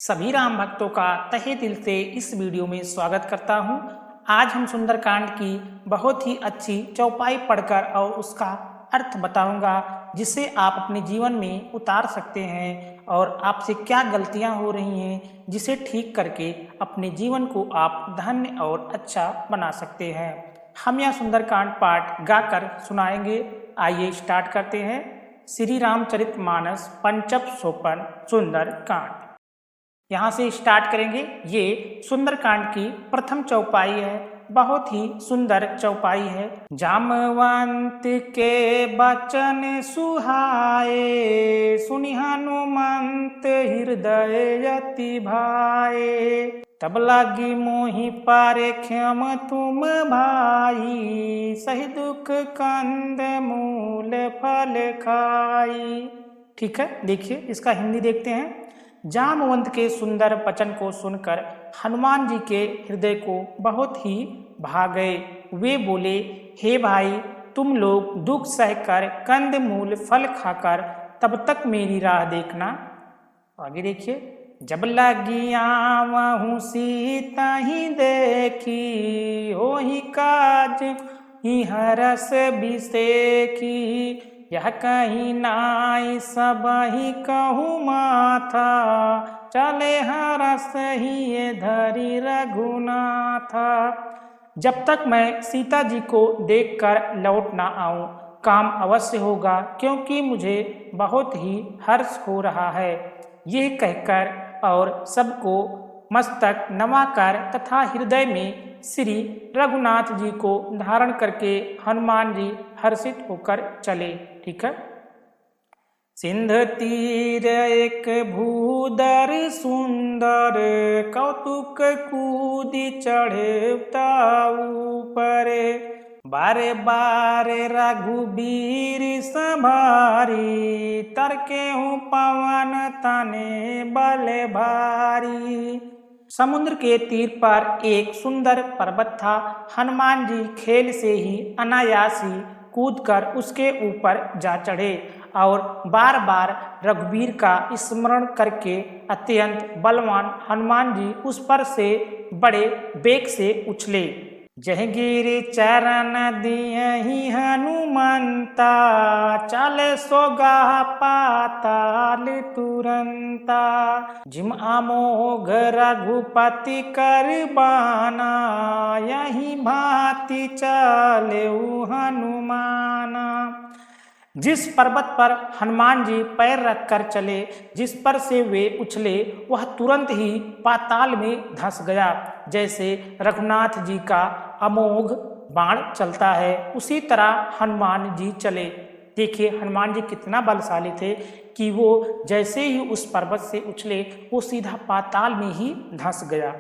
सभी राम भक्तों का तहे दिल से इस वीडियो में स्वागत करता हूं। आज हम सुंदरकांड की बहुत ही अच्छी चौपाई पढ़कर और उसका अर्थ बताऊंगा, जिसे आप अपने जीवन में उतार सकते हैं और आपसे क्या गलतियां हो रही हैं जिसे ठीक करके अपने जीवन को आप धन्य और अच्छा बना सकते हैं। हम यह सुंदरकांड पाठ गाकर सुनाएंगे। आइए स्टार्ट करते हैं। श्री रामचरितमानस पंचम सोपान सुंदरकांड यहाँ से स्टार्ट करेंगे। ये सुंदरकांड की प्रथम चौपाई है, बहुत ही सुंदर चौपाई है। जामवंत के बचन सुहाए, सुनि हनुमंत हृदय अति भाए। तब लागी मोहि पारे क्षम तुम भाई, सही दुख कंद मूल फल खाई। ठीक है, देखिए इसका हिंदी देखते हैं। जामवंत के सुंदर वचन को सुनकर हनुमान जी के हृदय को बहुत ही भा गए। वे बोले, हे भाई, तुम लोग दुख सहकर कंद मूल फल खाकर तब तक मेरी राह देखना। आगे देखिए। जब लगी आवहूँ सीता ही देखी, हो ही काज ही हरस बिसेखी। यह कहीं नाई सब ही कहूँ माथा, चले हरस ही ये धरी रघुनाथा। जब तक मैं सीता जी को देखकर लौट ना आऊं, काम अवश्य होगा, क्योंकि मुझे बहुत ही हर्ष हो रहा है। यह कहकर और सबको मस्तक नवाकर तथा हृदय में श्री रघुनाथ जी को धारण करके हनुमान जी हर्षित होकर चले। ठीक है। सिंध तीर एक भूदर सुंदर, कौतुक कूदी चढ़े ऊपर। बारे बारे रघुबीर संभारी, तरके हूँ पवन तने बल भारी। समुद्र के तीर पर एक सुंदर पर्वत था। हनुमान जी खेल से ही अनायासी कूदकर उसके ऊपर जा चढ़े और बार बार रघुबीर का स्मरण करके अत्यंत बलवान हनुमान जी उस पर से बड़े वेग से उछले। जहगिर चरण दियहि हनुमंता, चले सोगा पाताल तुरंता। जिम अमोघ रघुपति कर बाना, यही भांति चले हनुमाना। जिस पर्वत पर हनुमान जी पैर रखकर चले, जिस पर से वे उछले, वह तुरंत ही पाताल में धंस गया। जैसे रघुनाथ जी का अमोघ बाण चलता है, उसी तरह हनुमान जी चले। देखिए हनुमान जी कितना बलशाली थे कि वो जैसे ही उस पर्वत से उछले, वो सीधा पाताल में ही धंस गया।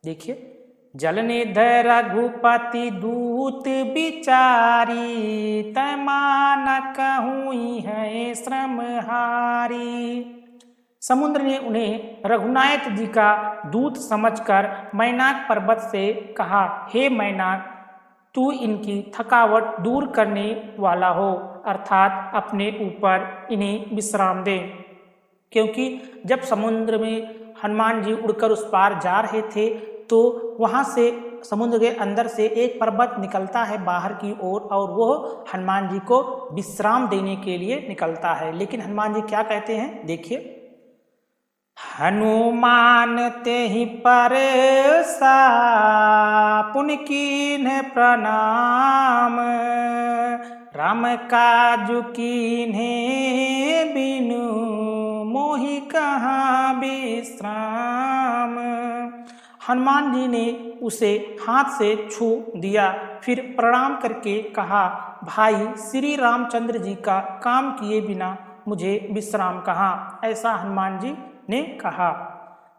देखिए। जलनिधि रघुपति दूत बिचारी, तैमान कहूँ है श्रमहारी। समुद्र ने उन्हें रघुनाथ जी का दूत समझकर मैनाक पर्वत से कहा, हे मैनाक, तू इनकी थकावट दूर करने वाला हो, अर्थात अपने ऊपर इन्हें विश्राम दे। क्योंकि जब समुद्र में हनुमान जी उड़कर उस पार जा रहे थे, तो वहाँ से समुद्र के अंदर से एक पर्वत निकलता है बाहर की ओर, और वो हनुमान जी को विश्राम देने के लिए निकलता है। लेकिन हनुमान जी क्या कहते हैं, देखिए। हनुमान ते ही परसा, पुन कीन्ह प्रणाम। राम काजु कीन्हे बिनु, मोहि कहाँ विश्राम। हनुमान जी ने उसे हाथ से छू दिया, फिर प्रणाम करके कहा, भाई श्री रामचंद्र जी का काम किए बिना मुझे विश्राम कहाँ। ऐसा हनुमान जी ने कहा।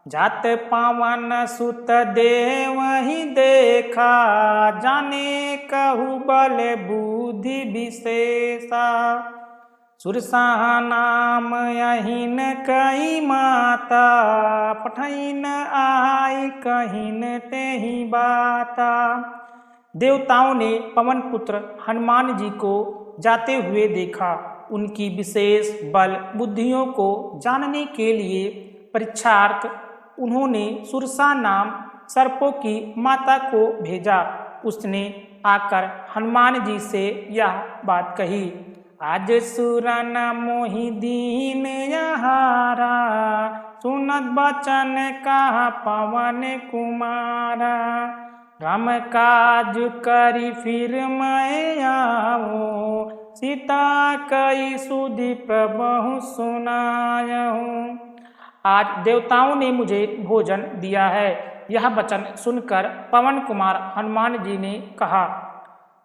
जात पावन सुत देव ही देखा, जाने कहु बल बुद्धि विशेषा। सुरसाहा नाम यहीन कही माता, पठैन आई कहीन तेहि बाता। देवताओं ने पवन पुत्र हनुमान जी को जाते हुए देखा। उनकी विशेष बल बुद्धियों को जानने के लिए परीक्षार्थ उन्होंने सुरसा नाम सर्पों की माता को भेजा। उसने आकर हनुमान जी से यह बात कही, आज सुरन मोहि दीन यहारा, सुनत बचन कहा पवन कुमारा, राम काज करी फिर मैं आऊँ, सीता कई सुधि प्रभु सुनायहूँ। आज देवताओं ने मुझे भोजन दिया है। यह वचन सुनकर पवन कुमार हनुमान जी ने कहा,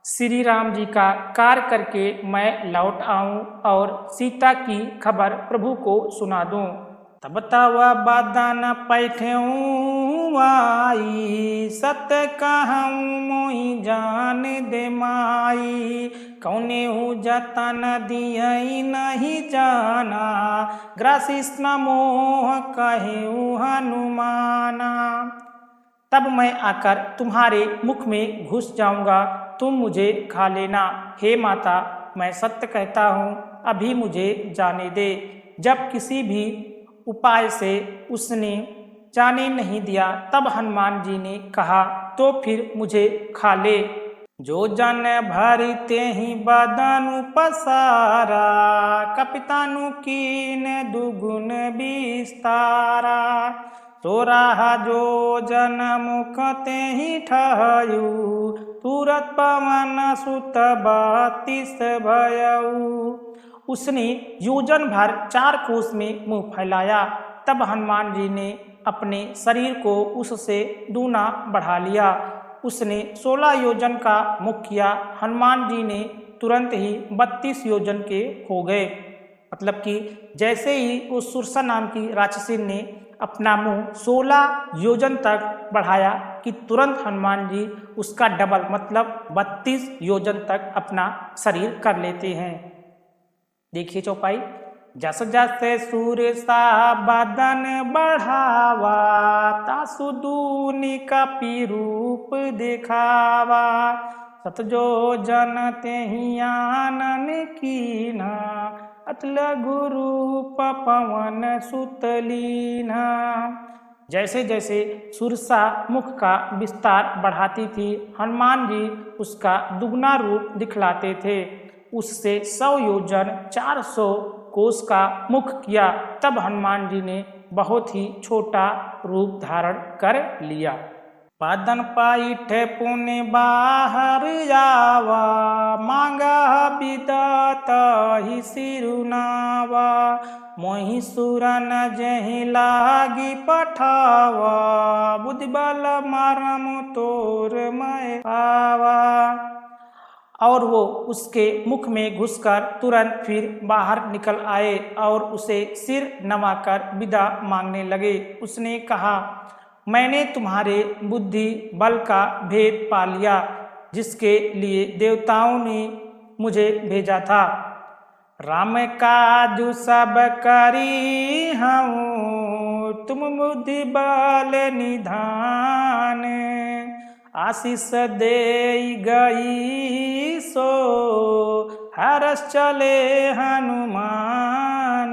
श्री राम जी का कार्य करके मैं लौट आऊं और सीता की खबर प्रभु को सुना दूं। तब तव बदन पैठऊँ आई, सत्य कहूँ मोहि जान दे माई, कौने हूँ जतन दियई नहीं जाना, ग्रसिष्ण मोह कहूँ हनुमाना। तब मैं आकर तुम्हारे मुख में घुस जाऊंगा, तुम मुझे खा लेना। हे माता, मैं सत्य कहता हूँ, अभी मुझे जाने दे। जब किसी भी उपाय से उसने जाने नहीं दिया, तब हनुमान जी ने कहा, तो फिर मुझे खा ले। जो जन भरते ही बदनु पसारा, कपितानु कीन दुगुन विस्तारा, सोराहा जो जन मुख ते ही ठहयु, तुरत पवन सुत 32 भयऊ। उसने योजन भर 4 कोस में मुंह फैलाया। तब हनुमान जी ने अपने शरीर को उससे दूना बढ़ा लिया। उसने 16 योजन का मुख किया। हनुमान जी ने तुरंत ही 32 योजन के हो गए। मतलब कि जैसे ही उस सुरसा नाम की राक्षसी ने अपना मुंह 16 योजन तक बढ़ाया कि तुरंत हनुमान जी उसका डबल मतलब 32 योजन तक अपना शरीर कर लेते हैं। देखिए चौपाई, जस जस सुरसा बदन बढ़ावा, तासु दूनी कपि रूप दिखावा, सतजो जन तेहि आनन कीन्हा, अतल गुरूप पवन सुतलीन्हा। जैसे जैसे सुरसा मुख का विस्तार बढ़ाती थी, हनुमान जी उसका दुगना रूप दिखलाते थे। उससे 100 योजन 400 कोस का मुख किया। तब हनुमान जी ने बहुत ही छोटा रूप धारण कर लिया। बदन पाइठ पुण्य बाहर जावा, मांगा विदत ही सिरुनावा, मोहि सुरन जहि लागी पठावा, बुद्धि बल मरम तोर मैं पावा। और वो उसके मुख में घुसकर तुरंत फिर बाहर निकल आए और उसे सिर नवाकर विदा मांगने लगे। उसने कहा, मैंने तुम्हारे बुद्धि बल का भेद पा लिया, जिसके लिए देवताओं ने मुझे भेजा था। राम काजु सब करी हूँ, तुम बुद्धि बल निधान, आशीष दे गई सो हरस चले हनुमान।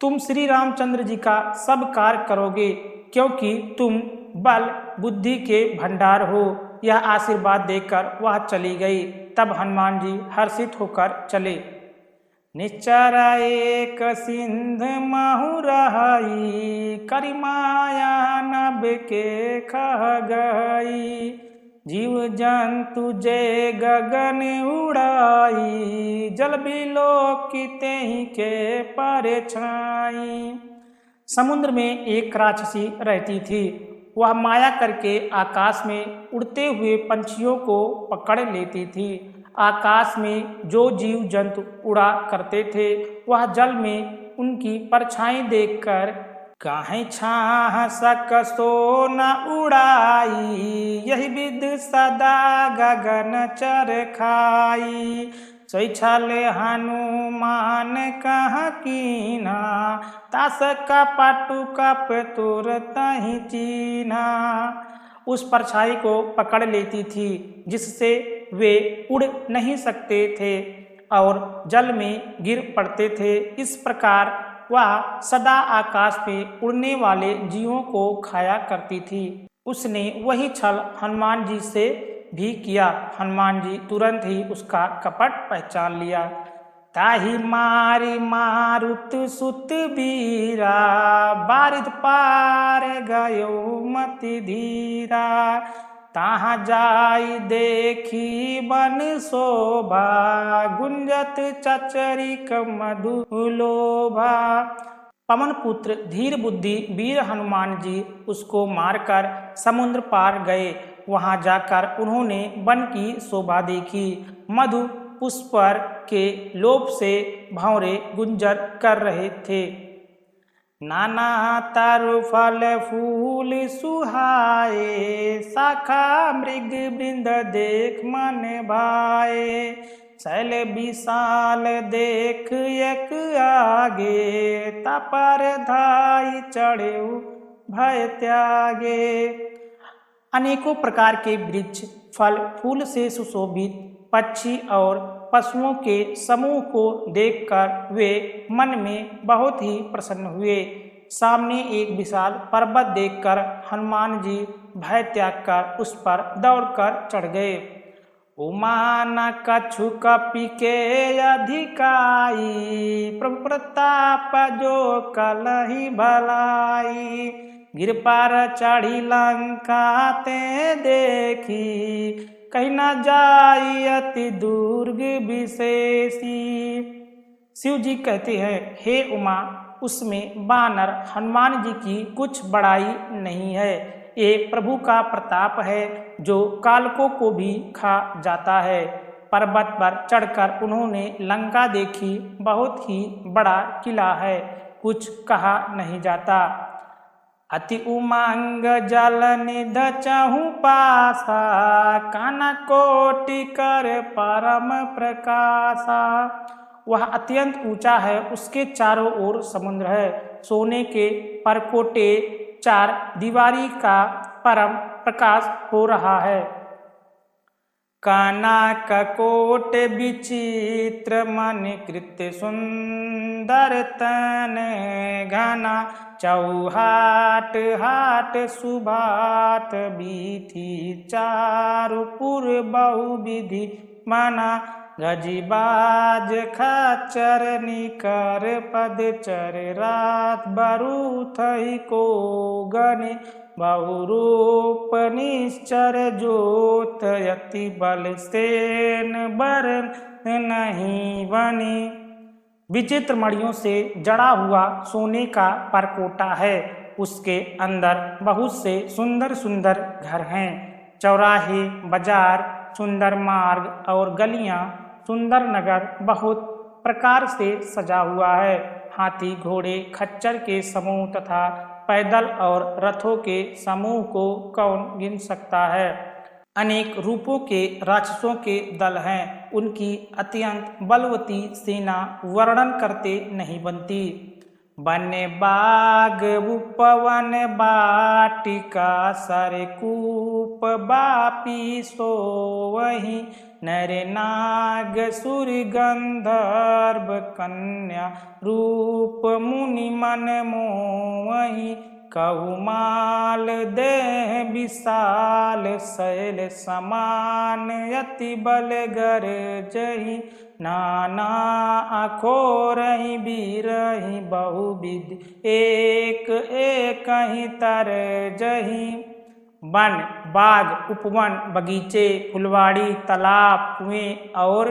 तुम श्री रामचंद्र जी का सब कार्य करोगे, क्योंकि तुम बल बुद्धि के भंडार हो। यह आशीर्वाद देकर वह चली गई। तब हनुमान जी हर्षित होकर चले। निश्चर एक सिंध महु रही, करी माया नभ के खह गई, जीव जंतु जे गगन उड़ाई, जल बिलोकिते ही के पर छाई। समुद्र में एक राक्षसी रहती थी। वह माया करके आकाश में उड़ते हुए पंछियों को पकड़ लेती थी। आकाश में जो जीव जंतु उड़ा करते थे, वह जल में उनकी परछाई देखकर काहे छाह सकसो न उड़ाई, यही विद सदा गगन चर खाई, सोई छल हनुमान कह कीना, तास कपटु कप तुरत ही चीना। उस परछाई को पकड़ लेती थी, जिससे वे उड़ नहीं सकते थे और जल में गिर पड़ते थे। इस प्रकार वह सदा आकाश पे उड़ने वाले जीवों को खाया करती थी। उसने वही छल हनुमान जी से भी किया। हनुमान जी तुरंत ही उसका कपट पहचान लिया। ताहि मारी मारुत सुत बीरा, बारिद पार गयो मति धीरा। ताहाँ जाई देखी बन शोभा, गुंजत चचरिक मधुलोभा। पवन पुत्र धीर बुद्धि वीर हनुमान जी उसको मारकर समुद्र पार गए। वहां जाकर उन्होंने वन की शोभा देखी। मधु पुष्प के लोभ से भंवरे गुंजर कर रहे थे। नाना तरु फल फूल सुहाए, शाखा मृग वृंद देख मन भाए। शैल विशाल देख एक आगे, तपर धाई चढ़े भय त्यागे। अनेकों प्रकार के वृक्ष फल फूल से सुशोभित पक्षी और पशुओं के समूह को देखकर वे मन में बहुत ही प्रसन्न हुए। सामने एक विशाल पर्वत देखकर हनुमान जी भय त्याग कर उस पर दौड़कर चढ़ गए। उमा न कछु कपि के अधिकाई, प्रभु प्रताप जो कलहि भलाई। गिर पर चढ़ी लंका ते देखी, कहीं न जाई अति दुर्ग विशेषी। शिव जी कहते हैं, हे उमा, उसमें बानर हनुमान जी की कुछ बड़ाई नहीं है। ये प्रभु का प्रताप है जो कालकों को भी खा जाता है। पर्वत पर चढ़कर उन्होंने लंका देखी। बहुत ही बड़ा किला है, कुछ कहा नहीं जाता। अति उमंग जल निध चहु पासा, काना कोटि कर परम प्रकाशा। वह अत्यंत ऊंचा है, उसके चारों ओर समुद्र है। सोने के परकोटे चार दीवारी का परम प्रकाश हो रहा है। काना ककोट विचित्र मन कृत्य सुंदर तन घना। चौहाट हाट सुभाट बीथी, चारुपुर बहुविधि मना। गजिबाज खच्चर निकर पदचर, रात बरूथई को गने। बहुरूप निश्चर जोत, यति बल सेन बरन नहीं बने। विचित्र मणियों से जड़ा हुआ सोने का परकोटा है। उसके अंदर बहुत से सुंदर सुंदर घर हैं। चौराहे, बाजार, सुंदर मार्ग और गलियां, सुंदर नगर बहुत प्रकार से सजा हुआ है। हाथी, घोड़े, खच्चर के समूह तथा पैदल और रथों के समूह को कौन गिन सकता है। अनेक रूपों के राक्षसों के दल हैं। उनकी अत्यंत बलवती सेना वर्णन करते नहीं बनती। वन बाग उपवन बाटिका, सरकूप बापी सोवहीं। नर नाग सुर गंधर्व कन्या, रूप मुनि मन मोवहीं। कहुमाल देह विशाल, शैल समान यति बल गरजहि। नाना अखोरहि बीरहि, बहुविध एक एक ही तरजहि। वन, बाग, उपवन, बगीचे, फुलवाड़ी, तालाब, कुएं और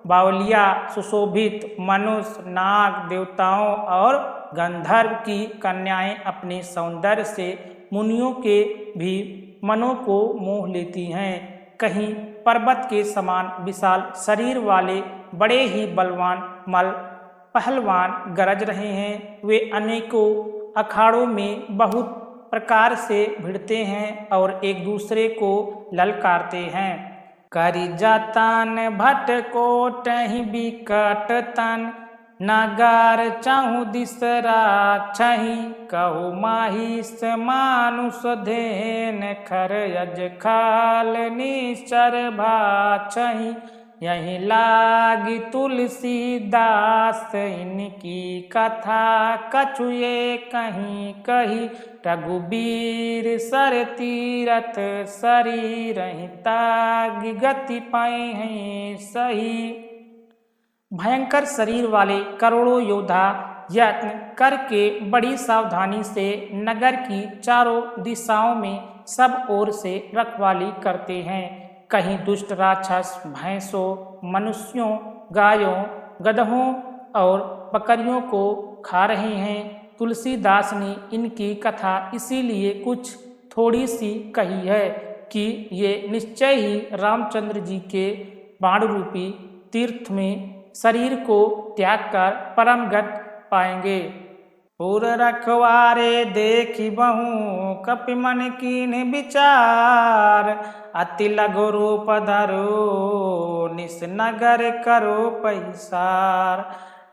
बावलिया, सुशोभित मनुष्य, नाग, देवताओं और गंधर्व की कन्याएं अपने सौंदर्य से मुनियों के भी मनों को मोह लेती हैं। कहीं पर्वत के समान विशाल शरीर वाले बड़े ही बलवान मल पहलवान गरज रहे हैं। वे अनेकों अखाड़ों में बहुत प्रकार से भिड़ते हैं और एक दूसरे को ललकारते हैं। करि जतन भट कोटहि बिकट तन, नगार चाहु दिस राक्षहि। कहु महिष मानुष धेन, खर यज खाल निश्चर भाक्षहि। यहीं लागी तुलसीदास, इनकी कथा कछुए कहीं कही, रघुबीर सर तीरथ शरीर तागी, गति पाए हैं सही। भयंकर शरीर वाले करोड़ों योद्धा यत्न करके बड़ी सावधानी से नगर की चारों दिशाओं में सब ओर से रखवाली करते हैं। कहीं दुष्ट राक्षस भैंसों, मनुष्यों, गायों, गधों और बकरियों को खा रहे हैं। तुलसीदास ने इनकी कथा इसीलिए कुछ थोड़ी सी कही है कि ये निश्चय ही रामचंद्र जी के बाण रूपी तीर्थ में शरीर को त्याग कर परम गति पाएंगे। पुर रखवारे देखी बहु, कपि मन कीन विचार, अति लघु रूप धरो, निस नगर करो पैसार।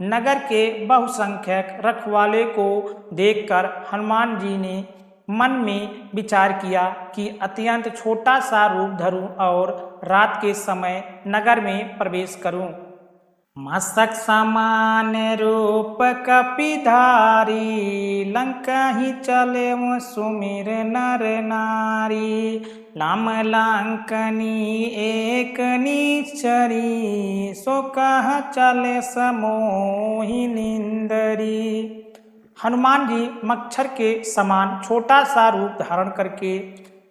नगर के बहुसंख्यक रखवाले को देखकर हनुमान जी ने मन में विचार किया कि अत्यंत छोटा सा रूप धरूं और रात के समय नगर में प्रवेश करूं। मस्तक समान रूप कपिधारी, लंका ही चले वो सुमिर नर नारी। लाम लंकनी एक निश्चरी, सो कह चले समोहि निंदरी। हनुमान जी मच्छर के समान छोटा सा रूप धारण करके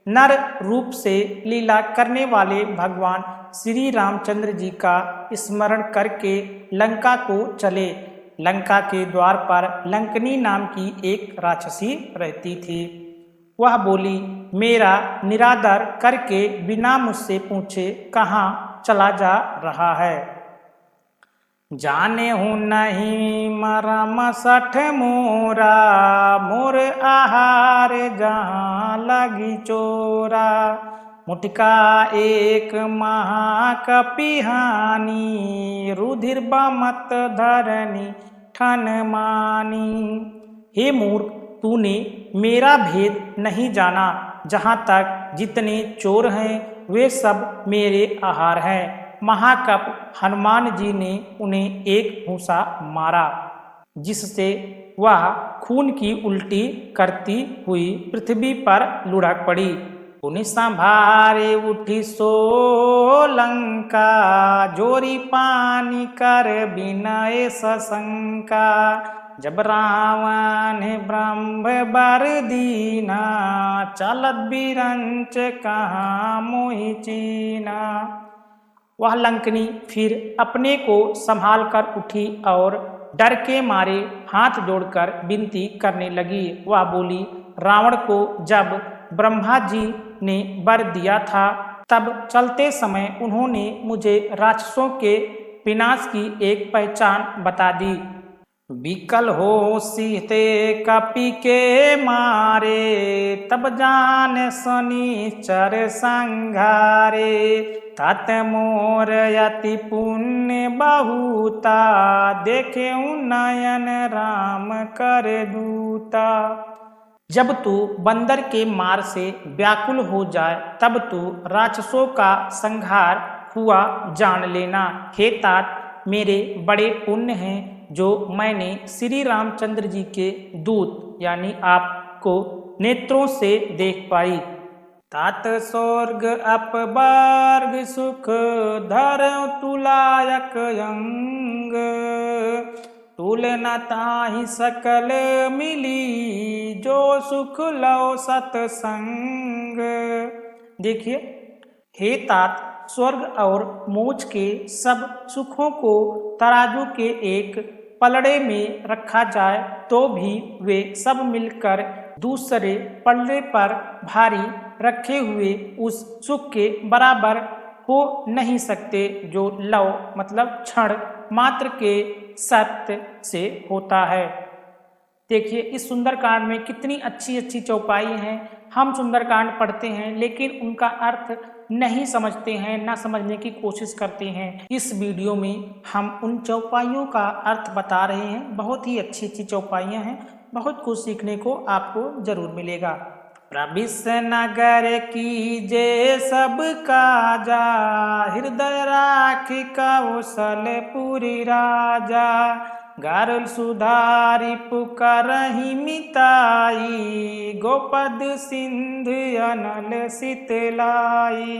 नर रूप से लीला करने वाले भगवान श्री रामचंद्र जी का स्मरण करके लंका को चले। लंका के द्वार पर लंकनी नाम की एक राक्षसी रहती थी। वह बोली, मेरा निरादर करके बिना मुझसे पूछे कहाँ चला जा रहा है। जाने हूँ नहीं मरम सठ मोरा, मोर आहार जहाँ लगी चोरा। मुटका एक महाकपिहानी, रुधिर बमत धरनी ठन मानी। हे मूर्ख, तूने मेरा भेद नहीं जाना। जहाँ तक जितने चोर हैं वे सब मेरे आहार हैं। महाकप हनुमान जी ने उन्हें एक घूंसा मारा, जिससे वह खून की उल्टी करती हुई पृथ्वी पर लुढ़क पड़ी। उन्हें संभारे उठी सोलंका, जोरी पानी कर बिनय सशंका। जब रावण ब्रह्म बर दीना, चलत बिरंच कहाँ मोहि चीना। वह लंकनी फिर अपने को संभाल कर उठी और डर के मारे हाथ जोड़कर विनती करने लगी। वह बोली, रावण को जब ब्रह्मा जी ने वर दिया था तब चलते समय उन्होंने मुझे राक्षसों के विनाश की एक पहचान बता दी। विकल हो सीते कपि के मारे, तब जान शनिचर संघारे। तात मोर यति पुण्य बहुता, देखे नयन राम कर दूता। जब तू बंदर के मार से व्याकुल हो जाए तब तू राक्षसों का संहार हुआ जान लेना। हे तात, मेरे बड़े पुण्य हैं जो मैंने श्री रामचंद्र जी के दूत यानी आपको नेत्रों से देख पाई। तात स्वर्ग अपवर्ग सुख, धर तुलायक अंग। तुलना ताहि सकल मिली, जो सुख लो सतसंग। देखिए, हे तात, स्वर्ग और मोक्ष के सब सुखों को तराजू के एक पलड़े में रखा जाए तो भी वे सब मिलकर दूसरे पलड़े पर भारी रखे हुए उस सुख के बराबर हो नहीं सकते जो लव मतलब क्षण मात्र के सत्य से होता है। देखिए, इस सुंदरकांड में कितनी अच्छी अच्छी चौपाई हैं। हम सुंदरकांड पढ़ते हैं लेकिन उनका अर्थ नहीं समझते हैं, ना समझने की कोशिश करते हैं। इस वीडियो में हम उन चौपाइयों का अर्थ बता रहे हैं। बहुत ही अच्छी अच्छी चौपाइयाँ हैं, बहुत कुछ सीखने को आपको जरूर मिलेगा। प्रविश नगर कीजे सब काजा, हृदय राख कौशलपुरी राजा। गारुल सुधारी पुकारहि मिताई, गोपद सिंध अनल शीतलाई।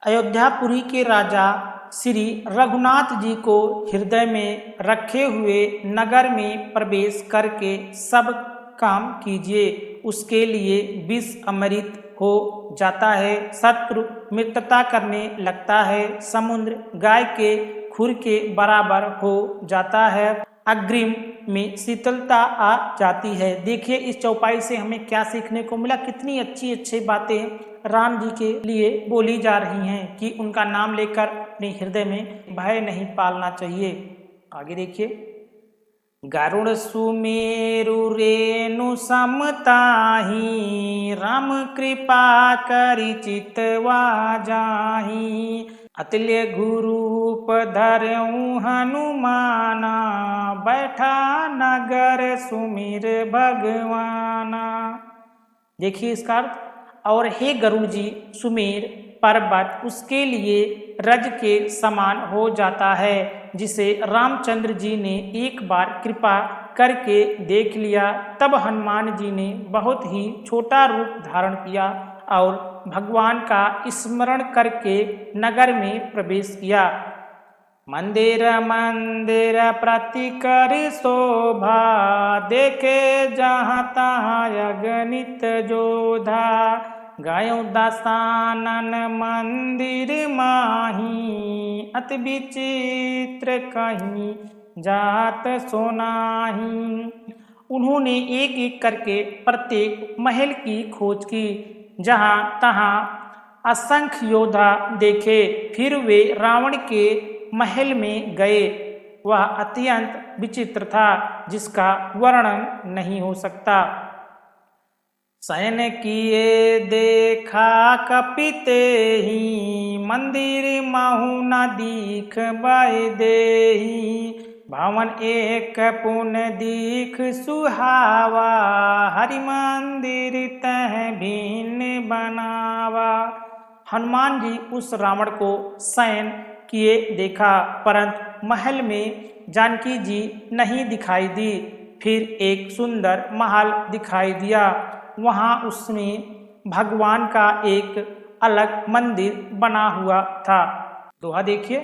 अयोध्यापुरी के राजा श्री रघुनाथ जी को हृदय में रखे हुए नगर में प्रवेश करके सब काम कीजिए, उसके लिए विष अमृत हो जाता है, शत्रु मित्रता करने लगता है, समुद्र गाय के खुर के बराबर हो जाता है, अग्रिम में शीतलता आ जाती है। देखिए इस चौपाई से हमें क्या सीखने को मिला, कितनी अच्छी अच्छी बातें राम जी के लिए बोली जा रही हैं कि उनका नाम लेकर अपने हृदय में भय नहीं पालना चाहिए। आगे देखिए, गरुड़ सुमेरु रेणु समताही, राम कृपा करि चितवा जाही। अतुल्य गुरूप धरऊँ हनुमाना, बैठा नगर सुमिर भगवाना। देखिए इसका अर्थ, और हे गरुड़ जी, सुमेर पर्वत उसके लिए रज के समान हो जाता है, जिसे रामचंद्र जी ने एक बार कृपा करके देख लिया। तब हनुमान जी ने बहुत ही छोटा रूप धारण किया और भगवान का स्मरण करके नगर में प्रवेश किया। मंदिर मंदिर प्रति कर शोभा, देखे जहाँ तहाँ अगणित जोधा। गायों दसानन मंदिर माही, अति विचित्र कहीं जात सोनाही। उन्होंने एक एक करके प्रत्येक महल की खोज की, जहाँ तहाँ असंख्य योद्धा देखे। फिर वे रावण के महल में गए, वह अत्यंत विचित्र था, जिसका वर्णन नहीं हो सकता। शयन किए देखा कपिते ही, मंदिर महु न दीख बाय देही। भवन एक पुण्य दीख सुहावा, हरि मंदिर तह भिन्न बनावा। हनुमान जी उस रावण को शयन किए देखा, परंतु महल में जानकी जी नहीं दिखाई दी। फिर एक सुंदर महल दिखाई दिया, वहाँ उसमें भगवान का एक अलग मंदिर बना हुआ था। दोहा देखिए,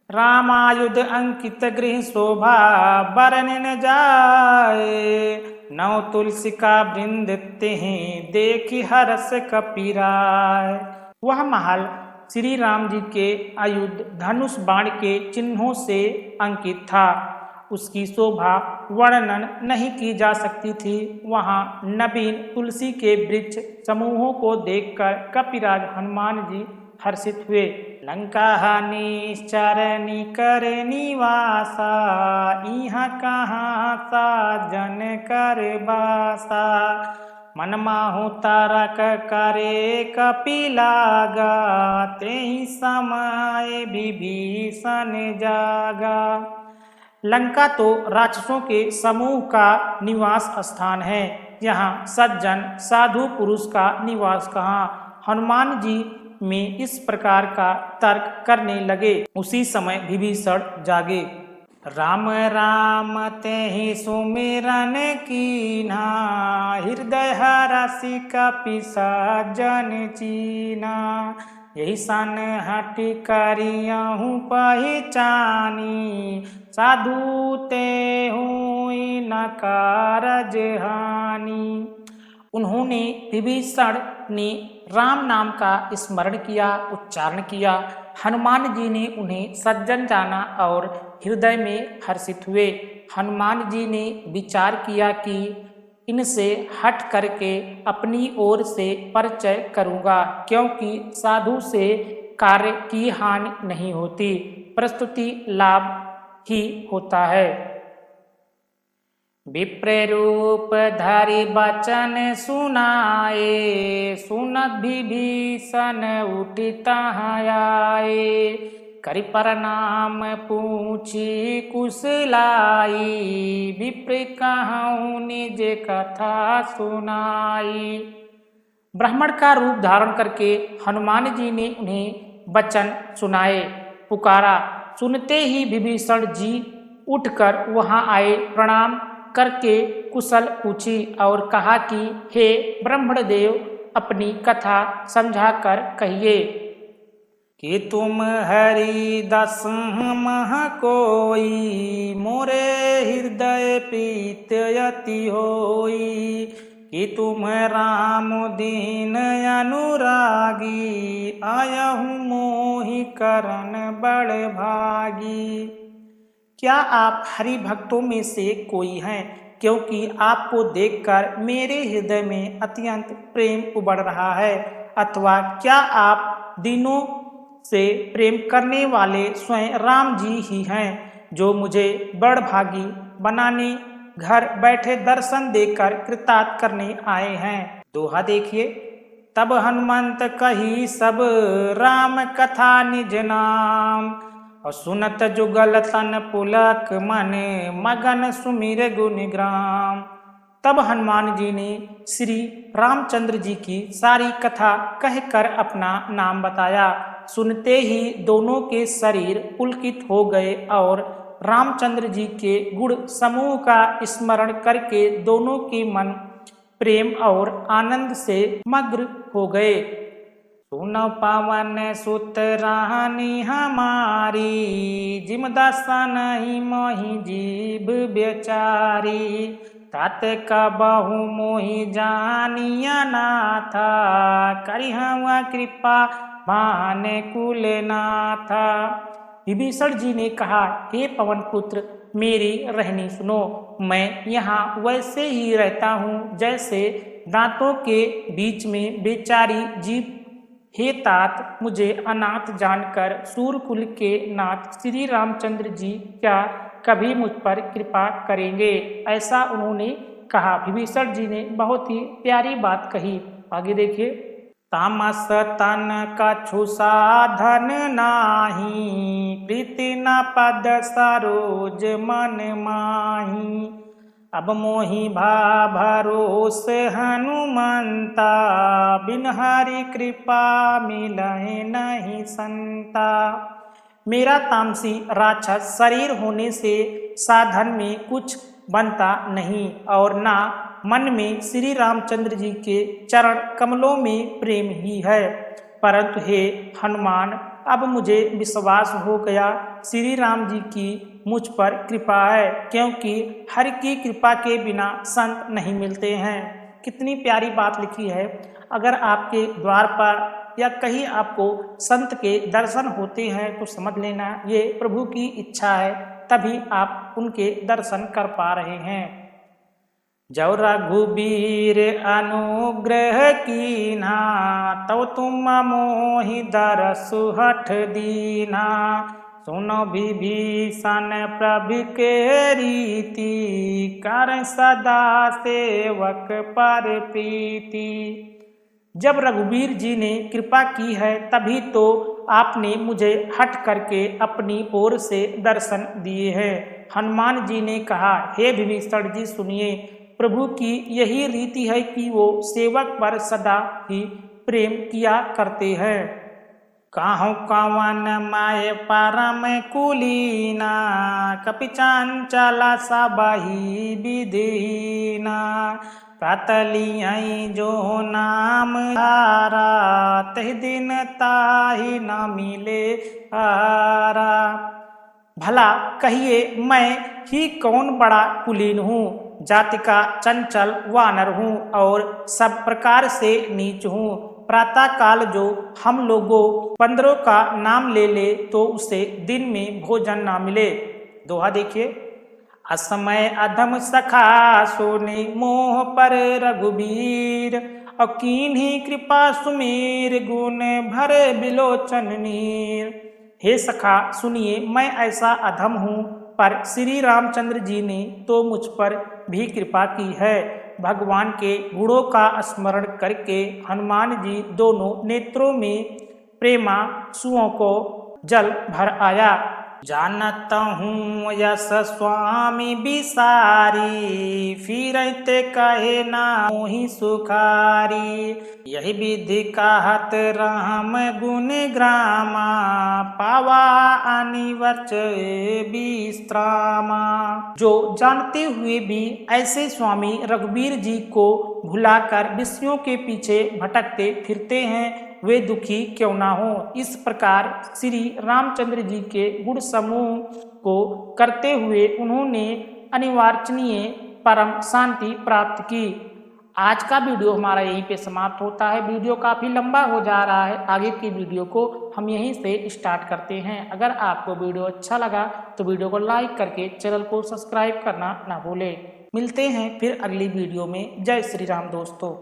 रामायुध अंकित गृह शोभा, बरन न जाए। नौ तुलसी का वृंद तेहि, देखी हरस कपीराय। वह महल श्री राम जी के आयुध धनुष बाण के चिन्हों से अंकित था, उसकी शोभा वर्णन नहीं की जा सकती थी। वहाँ नवीन तुलसी के वृक्ष समूहों को देखकर कपिराज हनुमान जी हर्षित हुए। लंका निश्चर निकर निवासा, इहाँ कहाँ साजन कर बासा। मन माहु तारक करे कपिलागा, तेहि समय विभीषण जागा। लंका तो राक्षसों के समूह का निवास स्थान है, यहाँ सज्जन साधु पुरुष का निवास कहाँ। हनुमान जी में इस प्रकार का तर्क करने लगे, उसी समय विभीषण जागे। राम राम तेहि सुमिरन कीन्हा, हृदय हरषि कपि सज्जन चीन्हा। यही सन हटि करियहु पहिचानी, साधु तेहुई न कारज हानि। उन्होंने विभीषण ने राम नाम का स्मरण किया, उच्चारण किया। हनुमान जी ने उन्हें सज्जन जाना और हृदय में हर्षित हुए। हनुमान जी ने विचार किया कि इनसे हट करके अपनी ओर से परिचय करूँगा, क्योंकि साधु से कार्य की हानि नहीं होती, प्रस्तुति लाभ ही होता है। विप्र रूप धरि बचन सुनाए, सुनत विभीषण उठि तहाँ आए। करि प्रणाम पूछी कुशलाई, विप्र कहूँ निज कथा सुनाई। ब्राह्मण का रूप धारण करके हनुमान जी ने उन्हें वचन सुनाए, पुकारा। सुनते ही विभीषण जी उठकर वहां आए, प्रणाम करके कुशल पूछी और कहा कि हे ब्रह्मदेव, अपनी कथा समझाकर कहिए कि तुम हरि दस मह कोई, मोरे हृदय प्रीत यति होई, कि तुम राम दीन अनुरागी, आयहु मोहि करन बड़ भागी। क्या आप हरि भक्तों में से कोई हैं? क्योंकि आपको देखकर मेरे हृदय में अत्यंत प्रेम उबड़ रहा है। अथवा क्या आप दिनों से प्रेम करने वाले स्वयं राम जी ही हैं, जो मुझे बड़ भागी बनाने घर बैठे दर्शन देकर कृतार्थ करने आए हैं। दोहा देखिए। तब हनुमंत कही सब राम कथा निज नाम, और सुनत जुगल तन पुलक मन, मगन सुमिर गुणग्राम। तब हनुमान जी ने श्री रामचंद्र जी की सारी कथा कहकर अपना नाम बताया। सुनते ही दोनों के शरीर पुलकित हो गए और रामचंद्र जी के गुण समूह का स्मरण करके दोनों के मन प्रेम और आनंद से मग्न हो गए। सुनो पवन सुत रानी हमारी, जिम दशा नहीं मोहि जीव बेचारी, तात कबहु मोहि जानिया नाथा, करि हवा कृपा माने कुल नाथा। विभीषण जी ने कहा, हे पवन पुत्र, मेरी रहनी सुनो। मैं यहाँ वैसे ही रहता हूँ जैसे दांतों के बीच में बेचारी जीव। हे तात, मुझे अनाथ जानकर सूरकुल के नाथ श्री रामचंद्र जी क्या कभी मुझ पर कृपा करेंगे? ऐसा उन्होंने कहा। विभीषण जी ने बहुत ही प्यारी बात कही। आगे देखिए। तामस तन कछु साधन नाही, प्रीति न पद सरोज मन माही, अब मोहि भा भरोस हनुमंता, बिन हरि कृपा मिलहि नहीं संता। मेरा तामसी राक्षस शरीर होने से साधन में कुछ बनता नहीं और ना मन में श्री रामचंद्र जी के चरण कमलों में प्रेम ही है। परंतु हे हनुमान, अब मुझे विश्वास हो गया श्री राम जी की मुझ पर कृपा है, क्योंकि हर की कृपा के बिना संत नहीं मिलते हैं। कितनी प्यारी बात लिखी है। अगर आपके द्वार पर या कहीं आपको संत के दर्शन होते हैं तो समझ लेना ये प्रभु की इच्छा है, तभी आप उनके दर्शन कर पा रहे हैं। जौ रघुबीर अनुग्रह कीन्हा, तौ तुम मोहि दरसु हठ दीन्हा, सुनो विभीषण प्रभु के रीति, कर सदा सेवक पर प्रीति। जब रघुबीर जी ने कृपा की है तभी तो आपने मुझे हट करके अपनी ओर से दर्शन दिए हैं। हनुमान जी ने कहा, हे विभीषण जी सुनिए, प्रभु की यही रीति है कि वो सेवक पर सदा ही प्रेम किया करते हैं। काहु कवन माय परम कुलीना, कपि चंचला सबहि विधीना, प्रातलियई जो नाम हारा, तहि दिन ताहि न मिले हारा। भला कहिए मैं ही कौन बड़ा कुलीन हूँ, जाति का चंचल वानर हूँ और सब प्रकार से नीच हूँ। प्रातः काल जो हम लोगों बंदरों का नाम ले ले तो उसे दिन में भोजन ना मिले। दोहा देखिए। असमय अधम सखा सोने मोह पर रघुबीर, और कीन्ही कृपा सुमेर गुण भरे बिलोचन नीर। हे सखा सुनिए, मैं ऐसा अधम हूँ, पर श्री रामचंद्र जी ने तो मुझ पर भी कृपा की है। भगवान के गुणों का स्मरण करके हनुमान जी दोनों नेत्रों में प्रेमांसुओं को जल भर आया। जानत हूँ यस स्वामी बिसारी, फिरते कहे ना मोहि सुखारी। यही विधि कहत राम गुण ग्रामा, पावा अनिवर्च विश्रामा। जो जानते हुए भी ऐसे स्वामी रघुवीर जी को भुलाकर विषयों के पीछे भटकते फिरते हैं, वे दुखी क्यों ना हो। इस प्रकार श्री रामचंद्र जी के गुण समूह को करते हुए उन्होंने अनिवार्चनीय परम शांति प्राप्त की। आज का वीडियो हमारा यहीं पे समाप्त होता है। वीडियो काफ़ी लंबा हो जा रहा है, आगे की वीडियो को हम यहीं से स्टार्ट करते हैं। अगर आपको वीडियो अच्छा लगा तो वीडियो को लाइक करके चैनल को सब्सक्राइब करना ना भूलें। मिलते हैं फिर अगली वीडियो में। जय श्री राम दोस्तों।